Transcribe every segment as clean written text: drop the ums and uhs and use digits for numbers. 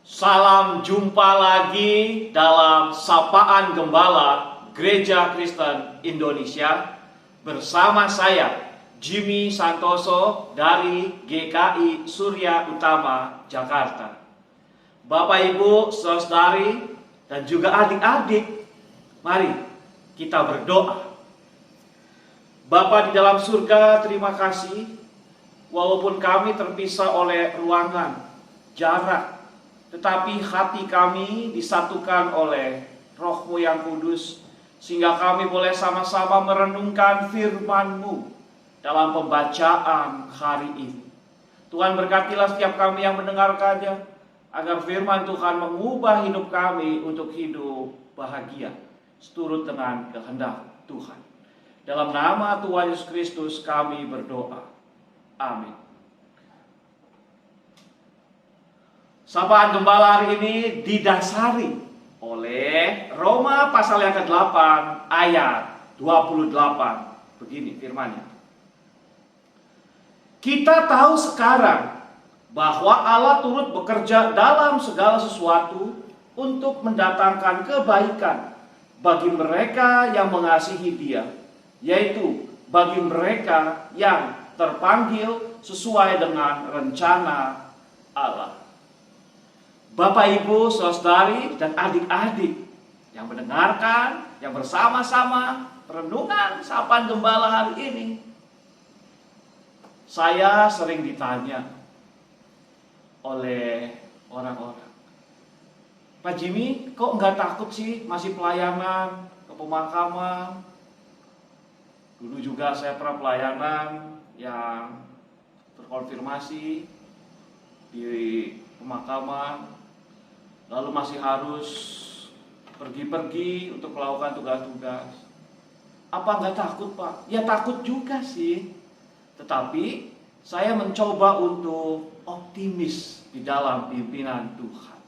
Salam jumpa lagi dalam Sapaan Gembala Gereja Kristen Indonesia bersama saya Jimmy Santoso dari GKI Surya Utama Jakarta. Bapak Ibu, saudari dan juga adik-adik, mari kita berdoa. Bapa di dalam surga, terima kasih walaupun kami terpisah oleh ruangan, jarak, tetapi hati kami disatukan oleh Roh-Mu yang kudus, sehingga kami boleh sama-sama merenungkan firman-Mu dalam pembacaan hari ini. Tuhan, berkatilah setiap kami yang mendengarkannya, agar firman Tuhan mengubah hidup kami untuk hidup bahagia, seturut dengan kehendak Tuhan. Dalam nama Tuhan Yesus Kristus kami berdoa. Amin. Sapaan Gembala hari ini didasari oleh Roma pasal yang ke-8 ayat 28. Begini firman-Nya. Kita tahu sekarang bahwa Allah turut bekerja dalam segala sesuatu untuk mendatangkan kebaikan bagi mereka yang mengasihi Dia, yaitu bagi mereka yang terpanggil sesuai dengan rencana Allah. Bapak, Ibu, saudari, dan adik-adik yang mendengarkan, yang bersama-sama renungan Sapaan Gembala hari ini. Saya sering ditanya oleh orang-orang, Pak Jimmy, kok nggak takut sih masih pelayanan ke pemakaman? Dulu juga saya pernah pelayanan yang terkonfirmasi di pemakaman, lalu masih harus pergi-pergi untuk melakukan tugas-tugas. Apa nggak takut, Pak? Ya takut juga sih. Tetapi saya mencoba untuk optimis di dalam pimpinan Tuhan.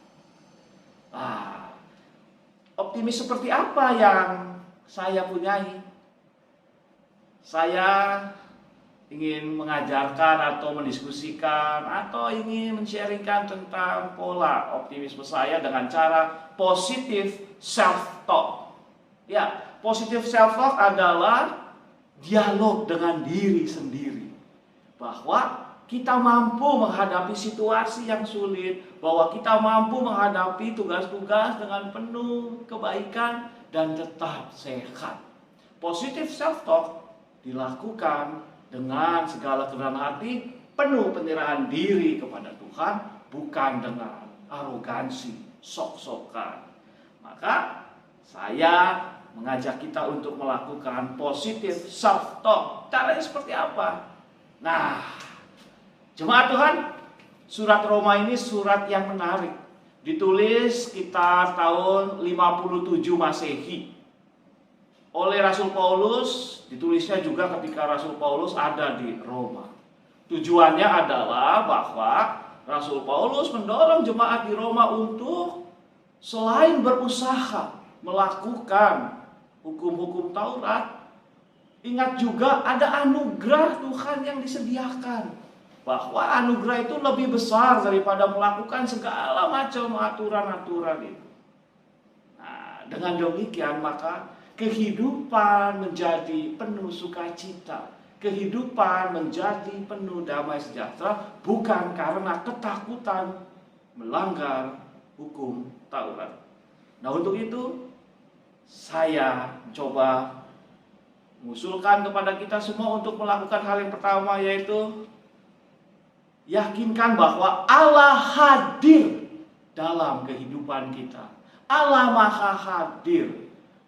Optimis seperti apa yang saya punyai? Saya ingin mengajarkan atau mendiskusikan atau ingin men-sharingkan tentang pola optimisme saya dengan cara positive self-talk. Ya, positive self-talk adalah dialog dengan diri sendiri. Bahwa kita mampu menghadapi situasi yang sulit, bahwa kita mampu menghadapi tugas-tugas dengan penuh kebaikan dan tetap sehat. Positive self-talk dilakukan dengan segala kerendahan hati, penuh penyerahan diri kepada Tuhan, bukan dengan arogansi, sok-sokan. Maka saya mengajak kita untuk melakukan positive self-talk. Caranya seperti apa? Nah, jemaat Tuhan, surat Roma ini surat yang menarik. Ditulis sekitar tahun 57 Masehi oleh Rasul Paulus. Ditulisnya juga ketika Rasul Paulus ada di Roma. Tujuannya adalah bahwa Rasul Paulus mendorong jemaat di Roma untuk selain berusaha melakukan hukum-hukum Taurat, ingat juga ada anugerah Tuhan yang disediakan. Bahwa anugerah itu lebih besar daripada melakukan segala macam aturan-aturan itu. Nah, dengan demikian maka kehidupan menjadi penuh sukacita, kehidupan menjadi penuh damai sejahtera, bukan karena ketakutan melanggar hukum Taurat. Nah, untuk itu saya coba mengusulkan kepada kita semua untuk melakukan hal yang pertama, yaitu yakinkan bahwa Allah hadir dalam kehidupan kita. Allah Maha Hadir.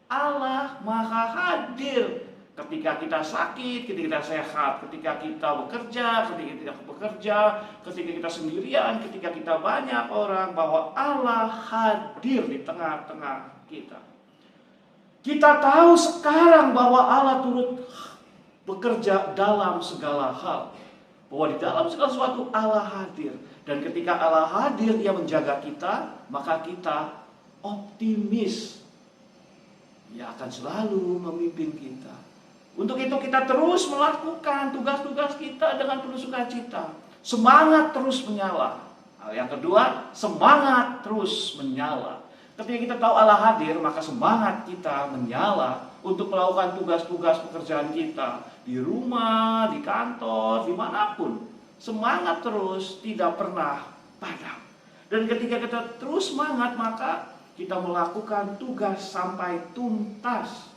Allah Maha Hadir ketika kita sakit, ketika kita sehat, ketika kita bekerja, ketika kita bekerja, ketika kita sendirian, ketika kita banyak orang, bahwa Allah hadir di tengah-tengah kita. Kita tahu sekarang bahwa Allah turut bekerja dalam segala hal, bahwa di dalam segala sesuatu Allah hadir, dan ketika Allah hadir, Ia menjaga kita, maka kita optimis. Ia akan selalu memimpin kita. Untuk itu kita terus melakukan tugas-tugas kita dengan penuh sukacita. Semangat terus menyala. Hal yang kedua, semangat terus menyala. Ketika kita tahu Allah hadir, maka semangat kita menyala untuk melakukan tugas-tugas pekerjaan kita di rumah, di kantor, dimanapun. Semangat terus, tidak pernah padam. Dan ketika kita terus semangat, maka kita melakukan tugas sampai tuntas.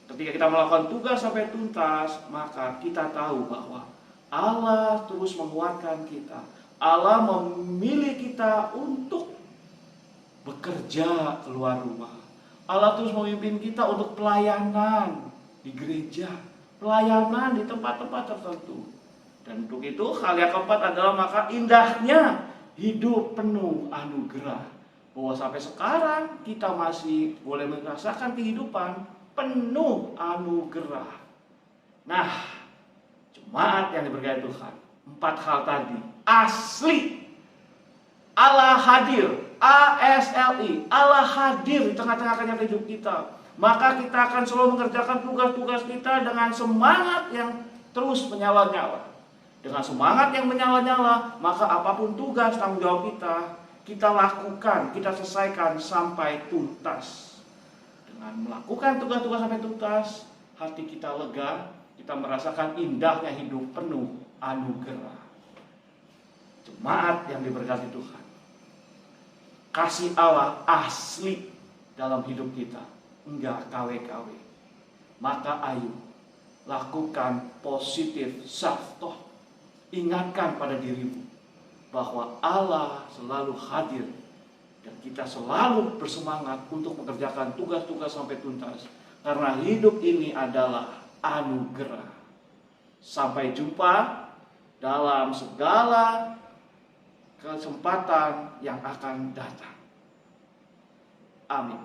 Ketika kita melakukan tugas sampai tuntas, maka kita tahu bahwa Allah terus menguatkan kita. Allah memilih kita untuk bekerja keluar rumah. Allah terus memimpin kita untuk pelayanan di gereja, pelayanan di tempat-tempat tertentu. Dan untuk itu hal yang keempat adalah maka indahnya hidup penuh anugerah. Bahwa sampai sekarang kita masih boleh merasakan kehidupan penuh anugerah. Nah, jemaat yang diberkati Tuhan, 4 hal tadi asli. Allah hadir, ASLI, Allah hadir di tengah-tengah kenyataan hidup kita. Maka kita akan selalu mengerjakan tugas-tugas kita dengan semangat yang terus menyala-nyala. Dengan semangat yang menyala-nyala, maka apapun tugas tanggung jawab kita lakukan, kita selesaikan sampai tuntas. Dengan melakukan tugas-tugas sampai tuntas, hati kita lega, kita merasakan indahnya hidup penuh anugerah. Jemaat yang diberkati Tuhan, kasih Allah asli dalam hidup kita, enggak KW-KW. Maka ayo lakukan positive self-talk. Ingatkan pada dirimu bahwa Allah selalu hadir dan kita selalu bersemangat untuk mengerjakan tugas-tugas sampai tuntas, karena hidup ini adalah anugerah. Sampai jumpa dalam segala kesempatan yang akan datang. Amin.